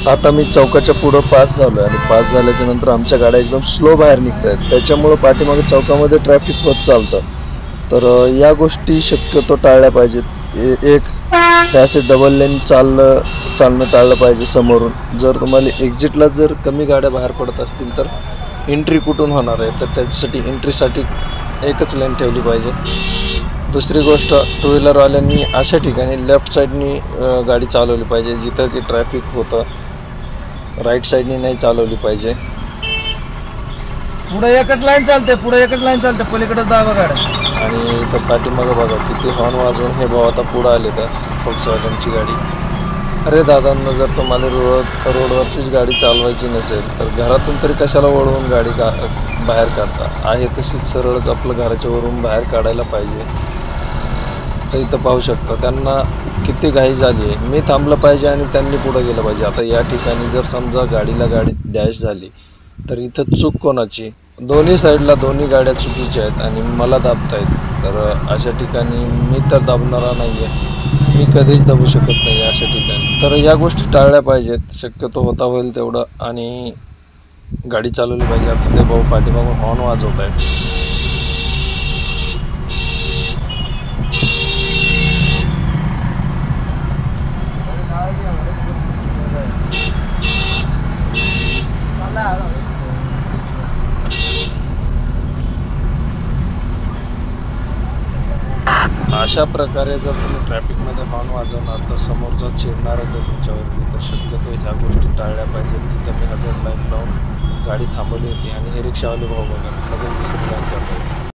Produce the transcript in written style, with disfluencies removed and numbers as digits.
आता मी चौकाच्या पुढं पास झालो आणि पास झाल्याच्या नंतर आमच्या गाड्या एकदम स्लो बाहेर निघत आहेत, त्याच्यामुळं पाठीमागे चौकामध्ये ट्रॅफिक होत चालतं. तर या गोष्टी शक्यतो टाळल्या पाहिजेत. एक असे डबल लेन चालणं टाळलं पाहिजे समोरून. जर तुम्हाला एक्झिटला जर कमी गाड्या बाहेर पडत असतील तर एंट्री कुठून होणार आहे, तर त्याच्यासाठी एंट्रीसाठी एकच लेन ठेवली पाहिजे. दुसरी गोष्ट, टू व्हीलरवाल्यांनी अशा ठिकाणी लेफ्ट साईडनी गाडी चालवली पाहिजे जिथं की ट्रॅफिक होतं. राईट साईडनी नाही चालवली पाहिजे. पुढे एकच लाईन चालते, पलीकडे दाबा गाड्या. आणि इथं पाठीमागं बघा किती हॉर्न वाजवून हे भाऊ आता पुढं आले तर फोक्सवॅगनची गाडी. अरे दादांनो, जर तुम्हाला रोडवरतीच गाडी चालवायची नसेल तर घरातून तरी कशाला वळवून गाडी बाहेर काढता. आहे तशीच सरळच आपलं घराच्या वरून बाहेर काढायला पाहिजे. तर इथं पाहू शकता त्यांना किती घाई झाली आहे. मी थांबलं पाहिजे आणि त्यांनी पुढं गेलं पाहिजे. आता या ठिकाणी जर समजा गाडी डॅश झाली तर इथं चूक कोणाची? दोन्ही साईडला दोन्ही गाड्या चुकीच्या आहेत आणि मला दाबतायत. तर अशा ठिकाणी मी तर दाबणारा नाही आहे, मी कधीच दाबू शकत नाही अशा ठिकाणी. तर या गोष्टी टाळल्या पाहिजेत शक्यतो होता होईल तेवढं, आणि गाडी चालवली पाहिजे. आता ते भाऊ पाठीमागून हॉर्न वाजवत आहेत. अशा प्रकारे जर तुम्ही ट्रॅफिकमध्ये हॉर्न वाजवणार तर समोरचा चिडणारच आहे तुमच्यावरती. तर शक्यतो ह्या गोष्टी टाळल्या पाहिजेत. तिथं मी हजर लाईन लावून गाडी थांबवली होती आणि हे रिक्षावाले भाऊ बघा लगेच दुसरी लाईन करतात.